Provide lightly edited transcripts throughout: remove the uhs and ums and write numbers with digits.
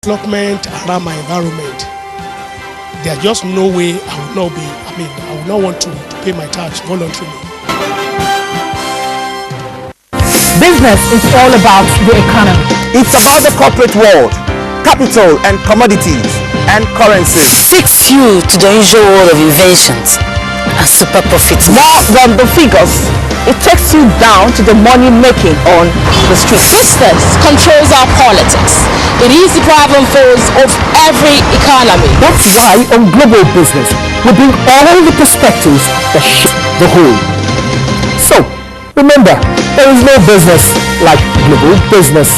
development around my environment. There's just no way I would not want to pay my tax voluntarily. Business is all about the economy. It's about the corporate world, capital and commodities and currencies. Takes you to the usual world of inventions and super profits. More than the figures, it takes you down to the money making on the street. Business controls our politics. It is the driving force of every economy. That's why on Global Business, we bring all the perspectives that shape the whole. So, remember, there is no business like Global Business.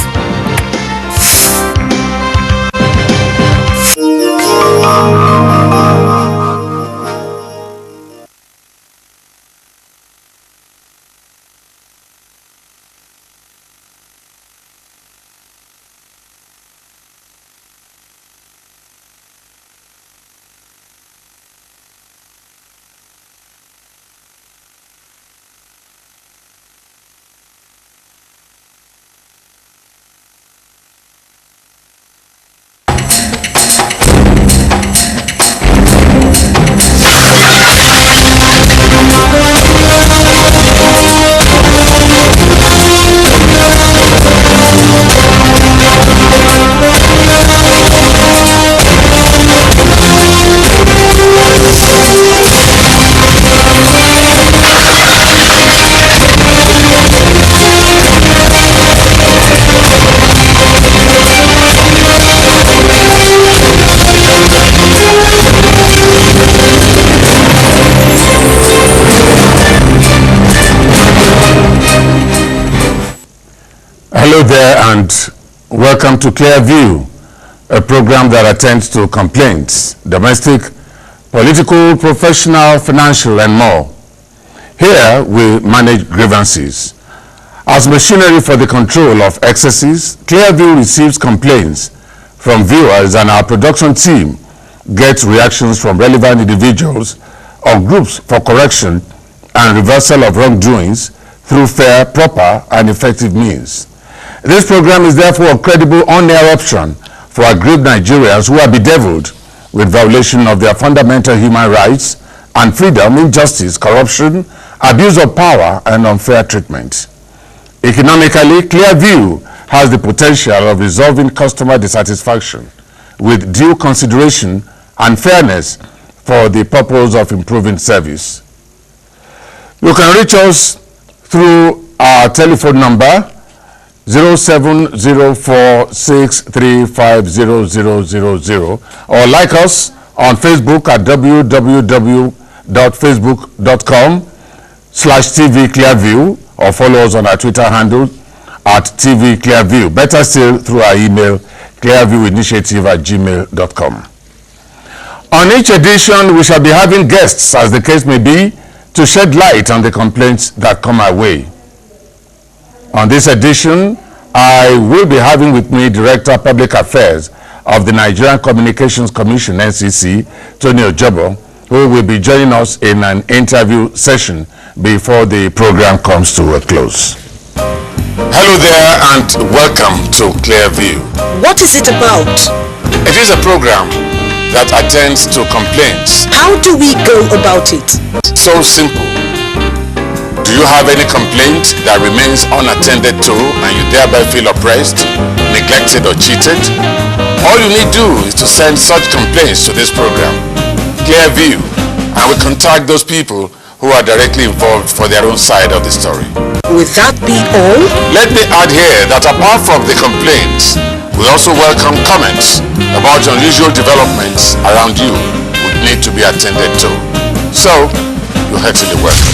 Hello there and welcome to Clear View, a program that attends to complaints, domestic, political, professional, financial and more. Here we manage grievances. As machinery for the control of excesses, Clear View receives complaints from viewers and our production team gets reactions from relevant individuals or groups for correction and reversal of wrongdoings through fair, proper and effective means. This program is therefore a credible on-air option for aggrieved Nigerians who are bedeviled with violation of their fundamental human rights and freedom, injustice, corruption, abuse of power, and unfair treatment. Economically, Clear View has the potential of resolving customer dissatisfaction with due consideration and fairness for the purpose of improving service. You can reach us through our telephone number 0704635000 or like us on Facebook at www.facebook.com/tvclearview or follow us on our Twitter handle at tvclearview. Better still through our email clearviewinitiative@gmail.com. On each edition we shall be having guests, as the case may be, to shed light on the complaints that come our way. On this edition, I will be having with me Director of Public Affairs of the Nigerian Communications Commission, NCC, Tony Ojobo, who will be joining us in an interview session before the program comes to a close. Hello there and welcome to Clear View. What is it about? It is a program that attends to complaints. How do we go about it? So simple. Do you have any complaint that remains unattended to and you thereby feel oppressed, neglected or cheated? All you need to do is to send such complaints to this program, Clear View, and we contact those people who are directly involved for their own side of the story. Will that be all? Let me add here that apart from the complaints, we also welcome comments about unusual developments around you would need to be attended to. So, you're heartily welcome.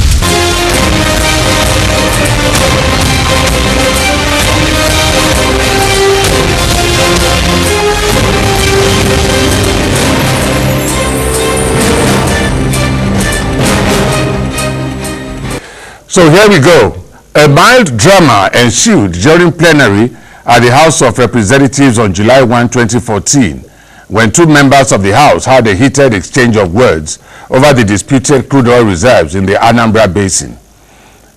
So here we go. A mild drama ensued during plenary at the House of Representatives on July 1, 2014, when two members of the House had a heated exchange of words over the disputed crude oil reserves in the Anambra Basin.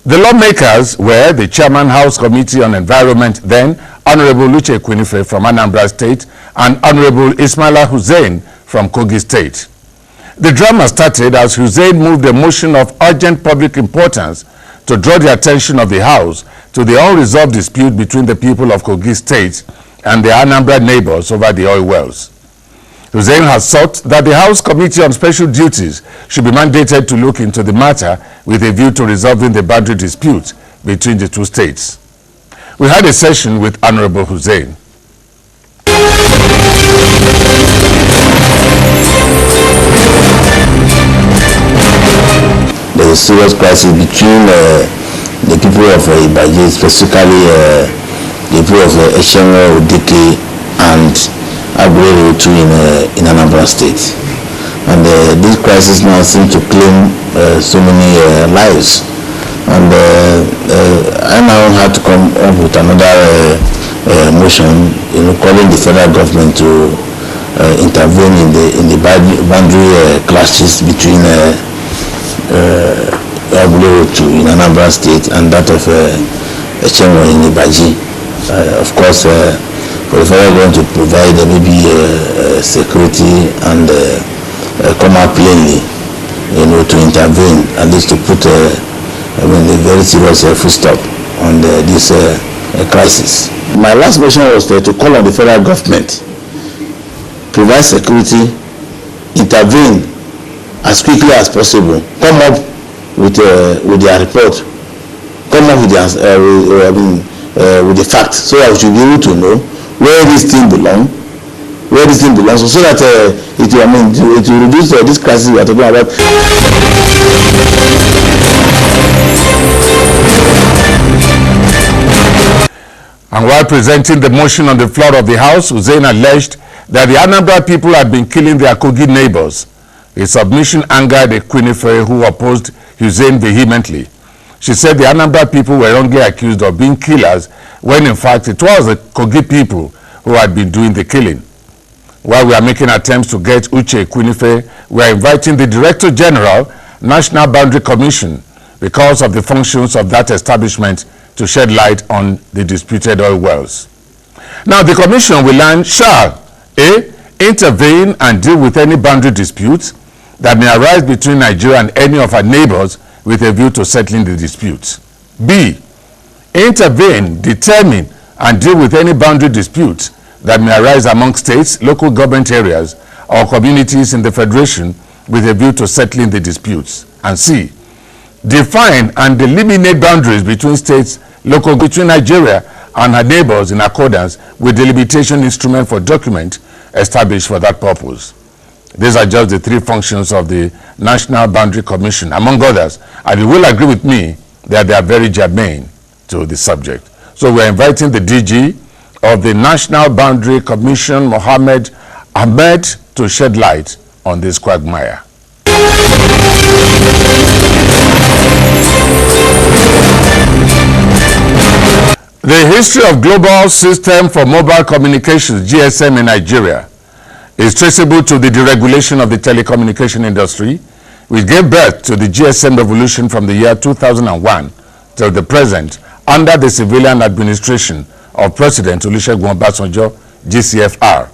The lawmakers were the Chairman House Committee on Environment, then Honorable Uche Ekwunife from Anambra State and Honorable Ismaila Hussein from Kogi State. The drama started as Hussein moved a motion of urgent public importance to draw the attention of the House to the unresolved dispute between the people of Kogi State and the Anambra neighbors over the oil wells. Hussein has sought that the House Committee on Special Duties should be mandated to look into the matter with a view to resolving the boundary dispute between the two states. We had a session with Honorable Hussein. There is a serious crisis between the people of Ibaji, specifically the people of Eshenwe, Odeke, and Aguero too in Anambra State. And this crisis now seems to claim so many lives. And I now have to come up with another motion, calling the federal government to intervene in the boundary clashes between Aguero too in Anambra State and that of Eshenwe in Ibaji. Of course, for the federal government to provide maybe security and come out plainly, to intervene, at least to put a very serious full stop on this crisis. My last motion was to call on the federal government, provide security, intervene as quickly as possible, come up with their report, come up with the facts, so that we should be able to know where this thing belongs, so that it will reduce this crisis we are talking about. And while presenting the motion on the floor of the House, Hussein alleged that the Anambra people had been killing their Kogi neighbors. His submission angered Ekwunife, who opposed Hussein vehemently. She said the Anambra people were wrongly accused of being killers, when in fact it was the Kogi people who had been doing the killing. While we are making attempts to get Uche Ekwunife, we are inviting the Director General, National Boundary Commission, because of the functions of that establishment, to shed light on the disputed oil wells. Now, the Commission will learn shall A. Intervene and deal with any boundary disputes that may arise between Nigeria and any of our neighbors with a view to settling the disputes. B. Intervene, determine, and deal with any boundary disputes that may arise among states, local government areas, or communities in the Federation with a view to settling the disputes. And C. Define and eliminate boundaries between states, between Nigeria and her neighbors in accordance with the limitation instrument for document established for that purpose. These are just the three functions of the National Boundary Commission, among others, and you will agree with me that they are very germane to the subject. So we are inviting the DG of the National Boundary Commission, Mohammed Ahmed, to shed light on this quagmire. The history of Global System for Mobile Communications, GSM, in Nigeria is traceable to the deregulation of the telecommunication industry, which gave birth to the GSM revolution from the year 2001 till the present under the civilian administration of President Olusegun Obasanjo, GCFR.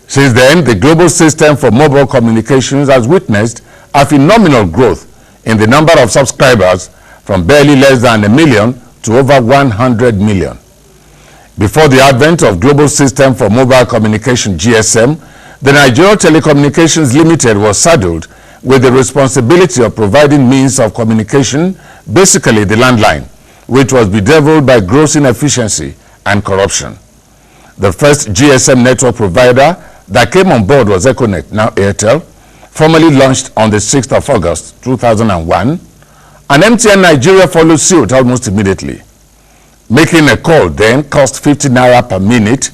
Since then, the Global System for Mobile Communications has witnessed a phenomenal growth in the number of subscribers from barely less than 1 million to over 100 million. Before the advent of Global System for Mobile Communication, GSM, the Nigeria Telecommunications Limited was saddled with the responsibility of providing means of communication, basically the landline, which was bedeviled by gross inefficiency and corruption. The first GSM network provider that came on board was Econet, now Airtel, formally launched on the 6th of August 2001, and MTN Nigeria followed suit almost immediately. Making a call then cost 50 naira per minute.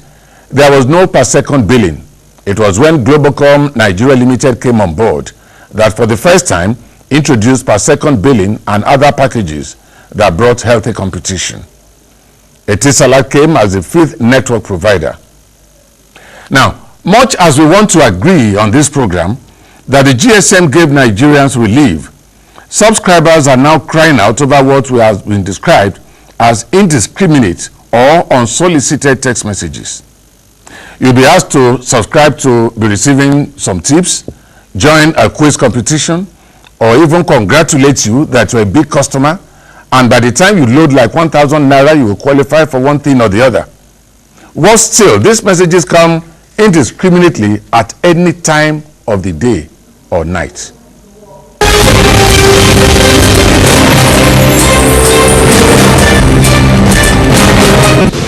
There was no per second billing. It was when Globacom Nigeria Limited came on board that for the first time introduced per second billing and other packages that brought healthy competition. Etisalat came as the fifth network provider. Now, much as we want to agree on this program that the GSM gave Nigerians relief, Subscribers are now crying out over what we have been described as indiscriminate or unsolicited text messages. You'll be asked to subscribe to be receiving some tips, join a quiz competition, or even congratulate you that you're a big customer, and by the time you load like 1,000 naira, you will qualify for one thing or the other. Worse still, these messages come indiscriminately at any time of the day or night.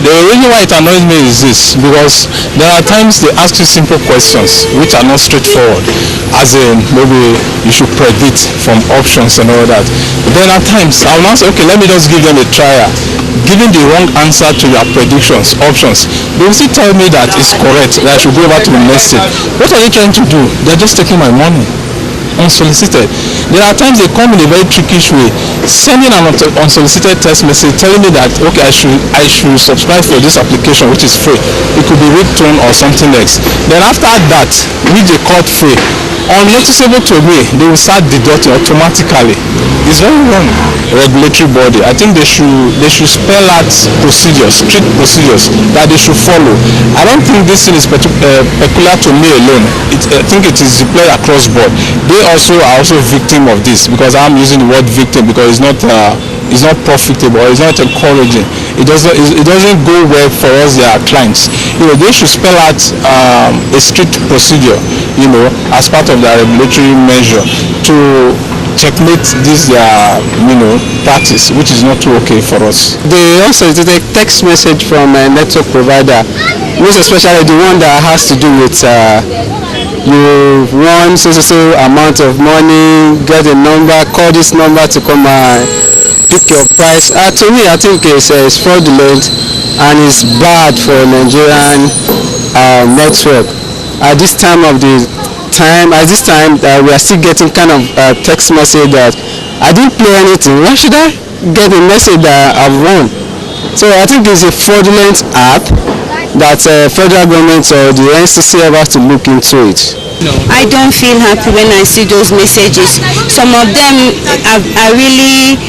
The reason why it annoys me is this, because there are times they ask you simple questions which are not straightforward, as in maybe you should predict from options and all that. Then at times I will now say, okay, let me just give them a trial. Giving the wrong answer to your predictions, options, they will still tell me that it's correct, that I should go over to the next stage. What are they trying to do? They're just taking my money unsolicited. There are times they come in a very trickish way, sending an unsolicited text message telling me that okay, I should subscribe for this application which is free. It could be ringtone or something else. Then after that, which they called free, unnoticeable to me, they will start deducting automatically. It's very wrong. Regulatory body, I think they should spell out procedures, strict procedures that they should follow. I don't think this thing is peculiar to me alone. I think it is deployed across board. They also are victim of this, because I'm using the word victim because it's not profitable, it's not encouraging. It doesn't go well for us, their clients. They should spell out a strict procedure, as part of their regulatory measure to checkmate this practice, which is not too okay for us. They also did a text message from a network provider, most especially the one that has to do with you won so amount of money, get a number, call this number to come and pick your price. To me, I think it's fraudulent and it's bad for Nigerian network. At this time, we are still getting kind of text message that I didn't play anything. Why should I get a message that I've won? So I think it's a fraudulent app that federal government or the NCC have to look into it. I don't feel happy when I see those messages. Some of them are really,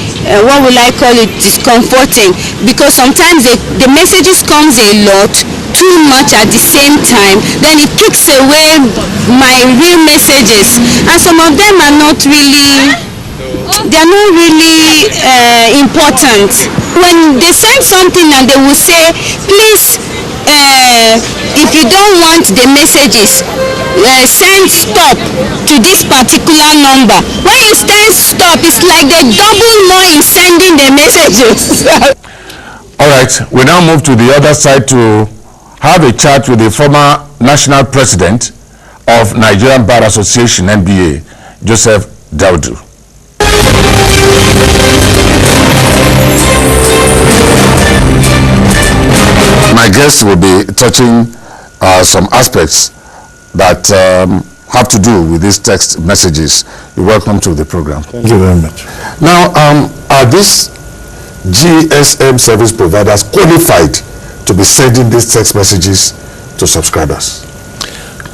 what will I call it, discomforting, because sometimes the messages comes a lot, too much at the same time, then it kicks away my real messages, and some of them are not really, important. When they send something and they will say, please, if you don't want the messages, send stop to this particular number. When you send stop, it's like they double more in sending the messages. All right, we now move to the other side to have a chat with the former national president of Nigerian Bar Association, NBA, Joseph Daudu. My guest will be touching some aspects that have to do with these text messages. You're welcome to the program. Thank you very much. Now, are these GSM service providers qualified to be sending these text messages to subscribers?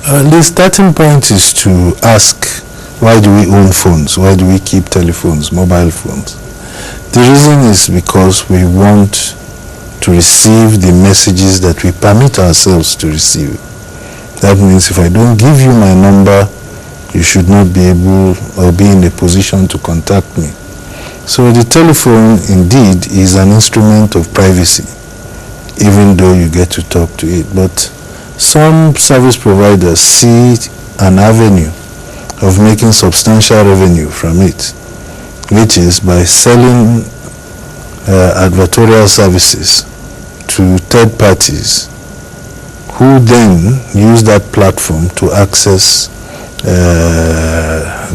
The starting point is to ask, why do we own phones? Why do we keep telephones, mobile phones? The reason is because we want to receive the messages that we permit ourselves to receive. That means if I don't give you my number, you should not be able or be in a position to contact me. So the telephone indeed is an instrument of privacy, even though you get to talk to it. But some service providers see an avenue of making substantial revenue from it, which is by selling advertorial services to third parties who then use that platform to access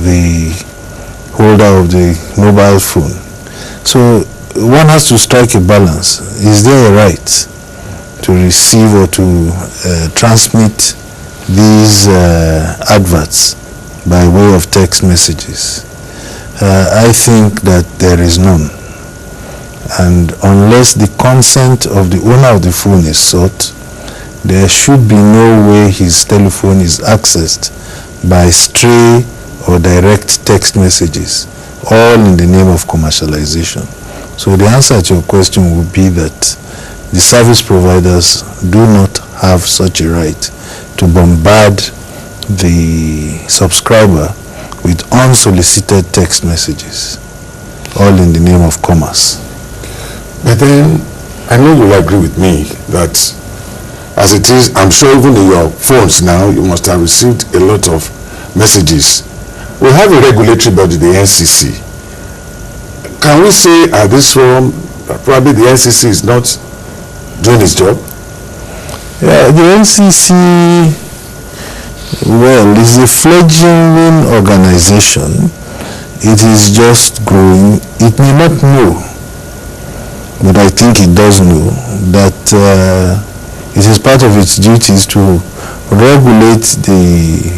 the holder of the mobile phone. So one has to strike a balance. Is there a right to receive or to transmit these adverts by way of text messages? I think that there is none. And unless the consent of the owner of the phone is sought, there should be no way his telephone is accessed by stray or direct text messages all in the name of commercialization. So the answer to your question would be that the service providers do not have such a right to bombard the subscriber with unsolicited text messages, all in the name of commerce. But then, I know you'll agree with me that as it is, I'm sure even in your phones now, you must have received a lot of messages. We have a regulatory body, the NCC. Can we say at this forum, probably the NCC is not doing its job? Yeah, the NCC, well, is a fledgling organization. It is just growing. It may not know, but I think it does know that it is part of its duties to regulate the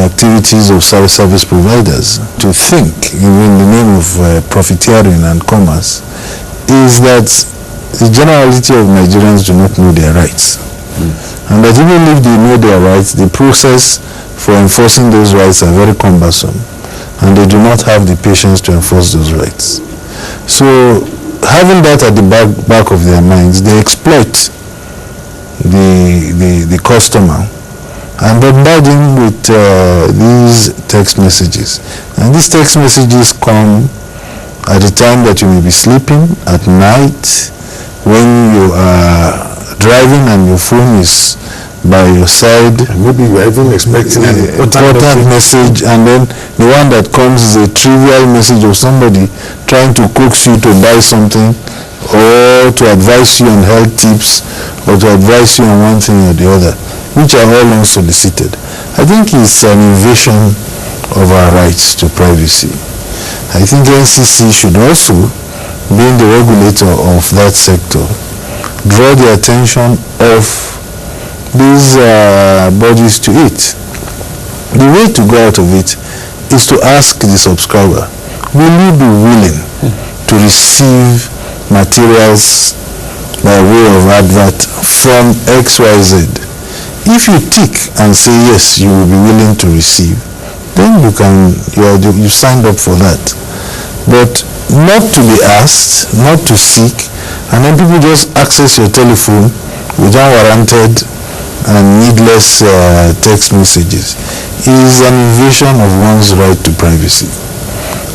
activities of service providers. To think, in the name of profiteering and commerce, is that the generality of Nigerians do not know their rights. And that even if they know their rights, the process for enforcing those rights are very cumbersome, and they do not have the patience to enforce those rights. So having that at the back of their minds, they exploit the customer and bombard him with these text messages. And these text messages come at the time that you may be sleeping, at night, when you are driving and your phone is by your side. And maybe you are even expecting an important message, and then the one that comes is a trivial message of somebody trying to coax you to buy something, or to advise you on health tips, or to advise you on one thing or the other, which are all unsolicited. I think it's an invasion of our rights to privacy. I think NCC should also, being the regulator of that sector, draw the attention of these bodies to it. The way to go out of it is to ask the subscriber, will you be willing to receive materials by way of advert from XYZ? If you tick and say yes, you will be willing to receive, then you signed up for that. But not to be asked, not to seek, and then people just access your telephone with unwarranted and needless text messages is an invasion of one's right to privacy.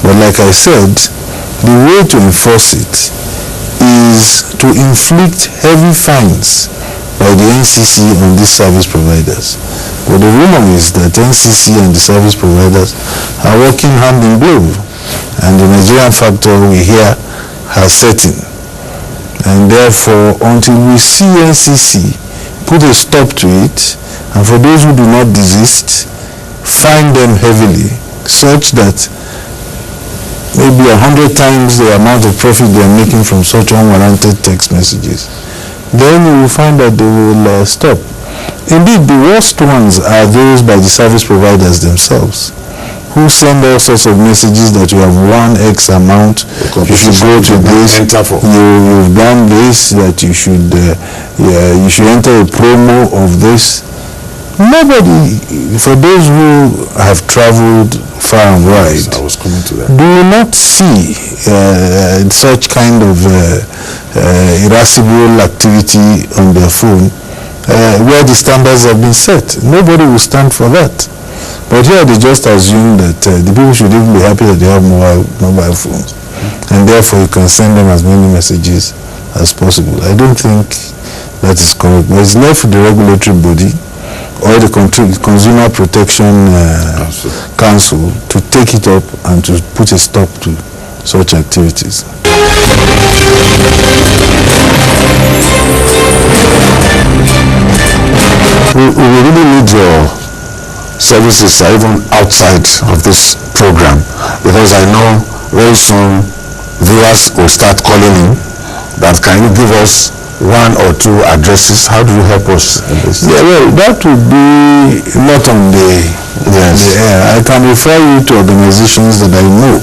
But like I said, the way to enforce it is to inflict heavy fines by the NCC on these service providers. But the rumor is that NCC and the service providers are working hand in glove, and the Nigerian factor we hear has set in. And therefore, until we see NCC put a stop to it, and for those who do not desist, fine them heavily, such that maybe 100 times the amount of profit they are making from such unwarranted text messages, then you will find that they will stop. Indeed, the worst ones are those by the service providers themselves, who send all sorts of messages that you have won X amount, you should go to this, you've done this, that you should enter a promo of this. Nobody, for those who have traveled far and wide, do not see such kind of irascible activity on their phone where the standards have been set. Nobody will stand for that. But here they just assume that the people should even be happy that they have mobile phones, and therefore you can send them as many messages as possible. I don't think that is correct. But it's left for the regulatory body or the Consumer Protection Council to take it up and to put a stop to such activities. We really need your services even outside of this program, because I know very soon viewers will start calling in that can you give us one or two addresses? How do you help us in this? Yeah, well, that would be not on the air. I can refer you to organizations that I know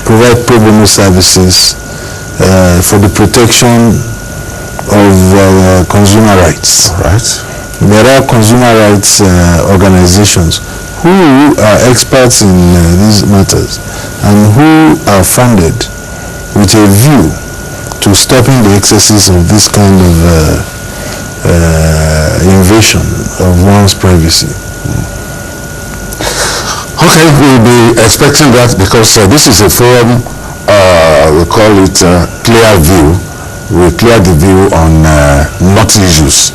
provide pro bono services for the protection of consumer rights. Right. There are consumer rights organizations who are experts in these matters and who are funded with a view to stopping the excesses of this kind of invasion of one's privacy. Okay, we'll be expecting that because this is a forum, we call it Clear View. We clear the view on knotty issues.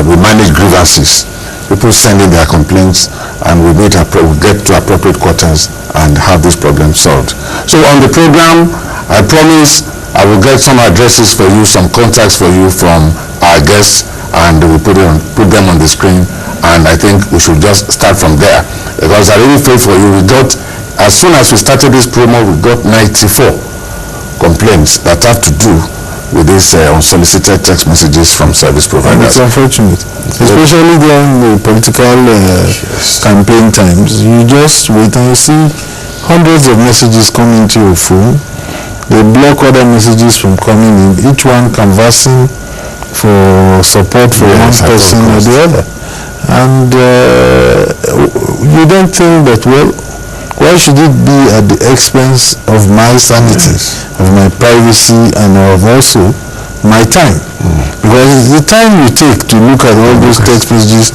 We manage grievances. People send in their complaints and we get to appropriate quarters and have this problem solved. So on the program, I promise I will get some addresses for you, some contacts for you from our guests, and we put them on the screen, and I think we should just start from there because I really feel for you. We got, as soon as we started this promo, we got 94 complaints that have to do with these unsolicited text messages from service providers. It's unfortunate, especially during the political campaign times. You just wait and you see hundreds of messages coming to your phone. They block other messages from coming in, each one canvassing for support for one person or the other. And you don't think that, well, why should it be at the expense of my sanity, of my privacy, and of also my time? Because the time you take to look at all those text messages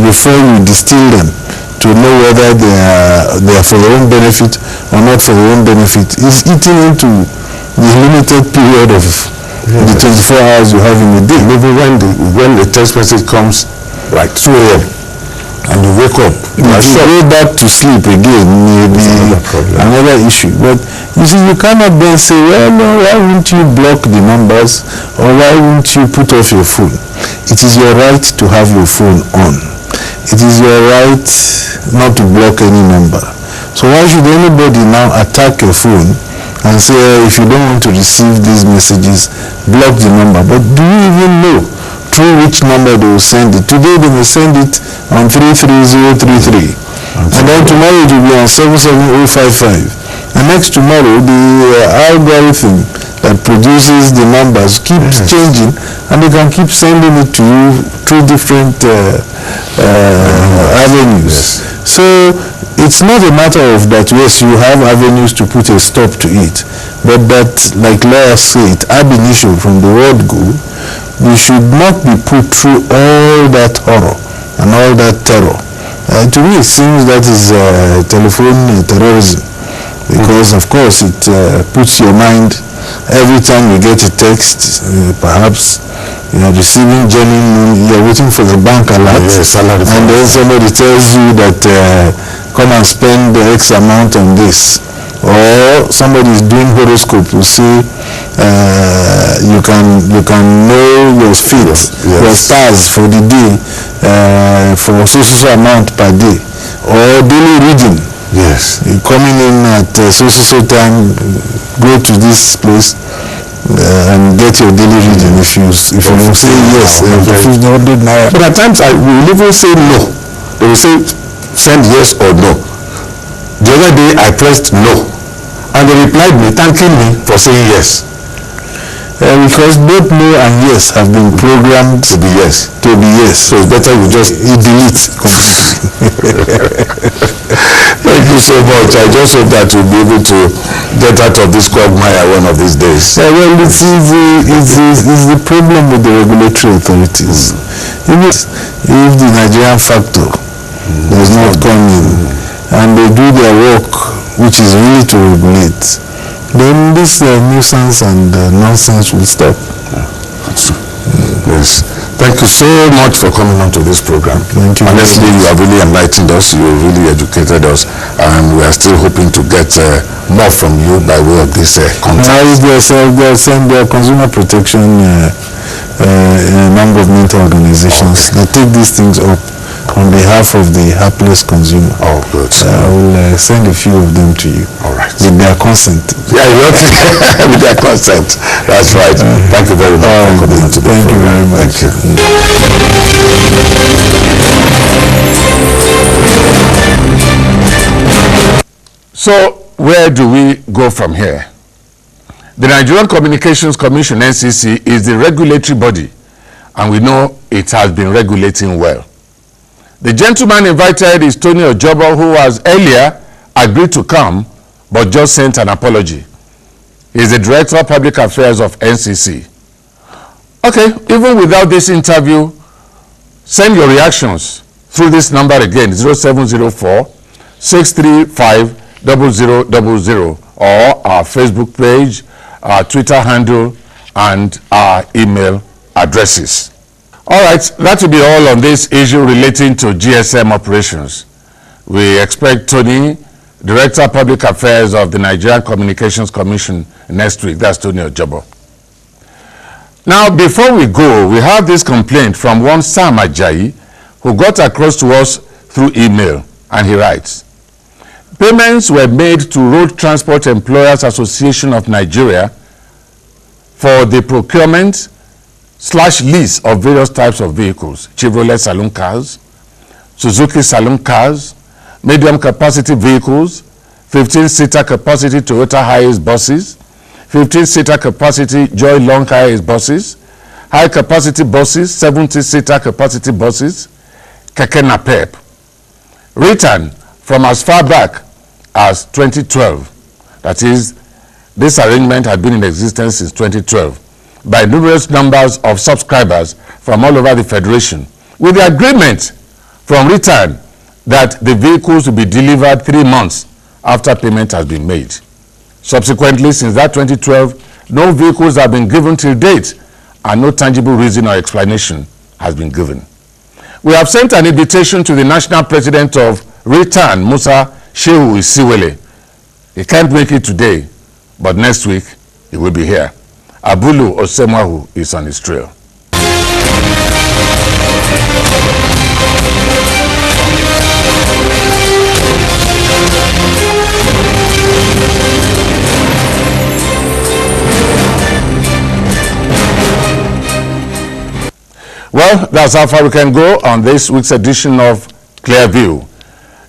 before you distill them to know whether they are for your own benefit or not for your own benefit is eating into the limited period of the 24 hours you have in a day. Maybe when the text message comes like 2 a.m. and you wake up, you go back to sleep again, maybe another issue. But you see, you cannot then say, well, no, why wouldn't you block the numbers or why wouldn't you put off your phone? It is your right to have your phone on. It is your right not to block any number. So why should anybody now attack your phone and say, if you don't want to receive these messages, block the number? But do you even know through which number they will send it? Today they will send it on 33033. And then tomorrow it will be on 77055. And next tomorrow the algorithm that produces the numbers keeps changing, and they can keep sending it to you through different avenues. So it's not a matter of that, yes, you have avenues to put a stop to it, but that, like lawyers say, ab initio, from the word go, you should not be put through all that horror and all that terror. To me, it seems that is telephone terrorism, because of course it puts your mind, every time you get a text, perhaps you are receiving genuine, you are waiting for the bank alert, and then somebody tells you that come and spend X amount on this, or somebody is doing horoscope, will say you can know your fate, your stars for the day, for so amount per day, or daily reading. Yes. You're coming in at so time, go to this place and get your daily reading if you say yes. But at times I will even say no. They will say send yes or no. The other day I pressed no, and they replied me thanking me for saying yes. Because both no and yes have been programmed to be yes. So it's better you just delete completely. Thank you so much. I just hope that we'll be able to get out of this quagmire one of these days. Well, it's the problem with the regulatory authorities. If the Nigerian factor does not come in and they do their work, which is really to regulate, then this nuisance and nonsense will stop. Yes. Thank you so much for coming on to this program. Thank you. Honestly, you have really enlightened us. You have really educated us, and we are still hoping to get more from you by way of this contact. They'll send their consumer protection non-governmental organizations that take these things up on behalf of the hapless consumer. Oh, good. I will send a few of them to you. All right. With their consent. Yeah, with their consent. That's right. Thank you very much for coming on to the program. Thank you very much. Thank you. So, where do we go from here? The Nigerian Communications Commission, NCC, is the regulatory body, and we know it has been regulating well. The gentleman invited is Tony Ojobo, who has earlier agreed to come, but just sent an apology. He is the Director of Public Affairs of NCC. Okay, even without this interview, send your reactions through this number again, 0704-635-0000, or our Facebook page, our Twitter handle, and our email addresses. All right, that will be all on this issue relating to GSM operations. We expect Tony, Director of Public Affairs of the Nigerian Communications Commission, next week. That's Tony Ojobo. Now, before we go, we have this complaint from one Sam Ajayi, who got across to us through email, and he writes, payments were made to Road Transport Employers Association of Nigeria for the procurement/lease of various types of vehicles: Chevrolet saloon cars, Suzuki saloon cars, medium capacity vehicles, 15-seater capacity Toyota Hiace buses, 15-seater capacity Joy Long Hiace buses, high capacity buses, 70-seater capacity buses, Keke Napep. Written from as far back as 2012, that is, this arrangement had been in existence since 2012, by numerous numbers of subscribers from all over the Federation, with the agreement from Return that the vehicles will be delivered 3 months after payment has been made. Subsequently, since that 2012, no vehicles have been given till date, and no tangible reason or explanation has been given. We have sent an invitation to the National President of Return, Musa Shehu Isiwele. He can't make it today, but next week he will be here. Abulu Osemahu is on his trail. Well, that's how far we can go on this week's edition of Clearview.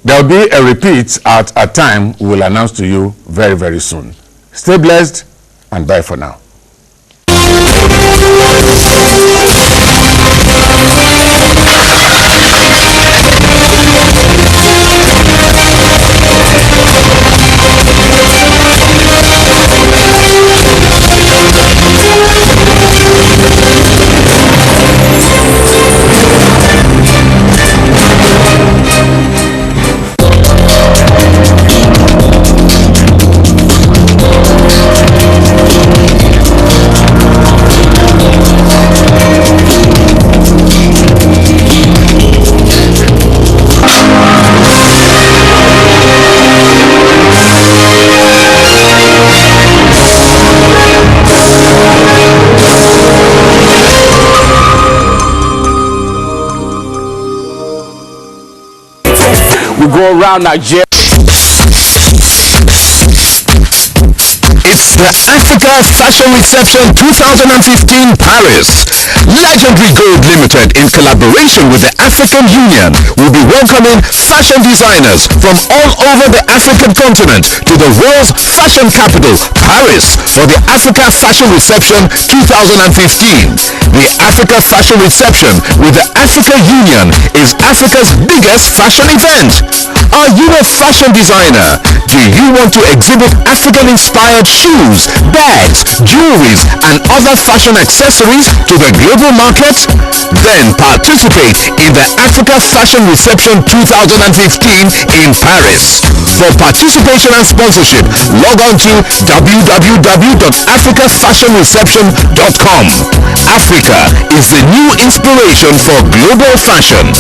There will be a repeat at a time we will announce to you very, very soon. Stay blessed and bye for now. We go around Nigeria. It's the Africa Fashion Reception 2015 Paris. Legendary Gold Limited, in collaboration with the African Union, will be welcoming fashion designers from all over the African continent to the world's fashion capital, Paris, for the Africa Fashion Reception 2015. The Africa Fashion Reception with the African Union is Africa's biggest fashion event. Are you a fashion designer? Do you want to exhibit African-inspired shoes, bags, jewelries, and other fashion accessories to the global market? Then participate in the Africa Fashion Reception 2015 in Paris. For participation and sponsorship, log on to www.africafashionreception.com. Africa is the new inspiration for global fashion.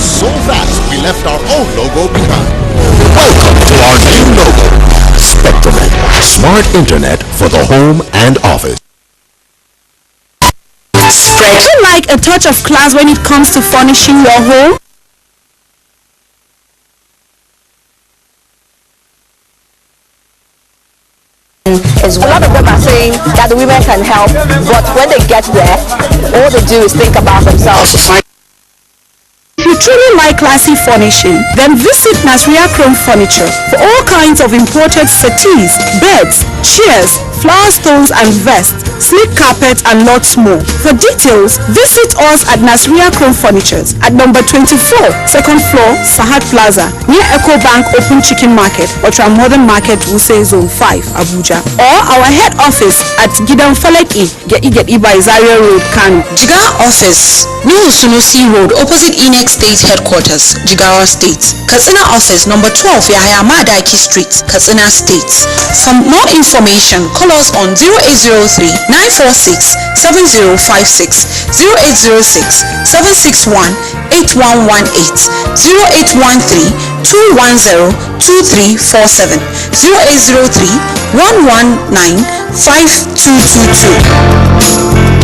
So fast we left our old logo behind. Welcome to our new logo, Spectrum, smart internet for the home and office. Would you like a touch of class when it comes to furnishing your home? A lot of them are saying that the women can help, but when they get there, all they do is think about themselves. If you you truly like classy furnishing, then visit Nasria Chrome Furniture for all kinds of imported settees, beds, chairs, flower stones and vests, sleek carpet and lots more. For details, visit us at Nasria Chrome Furnitures at number 24, second floor, Sahad Plaza, near Eco Bank Open Chicken Market, Otra Modern Market, Wuse Zone 5, Abuja. Or our head office at Gidan Faleki, Geti by Zaria Road, Kano. Jigawa office, New Sunusi Road, opposite Inex State Headquarters, Jigawa State. Katsina office, number 12, Yahya Madaki Street, Katsina State. For more information, call us on 0803-946-7056, 0806-761-8118, 0813-210-2347, 0803-119-5222.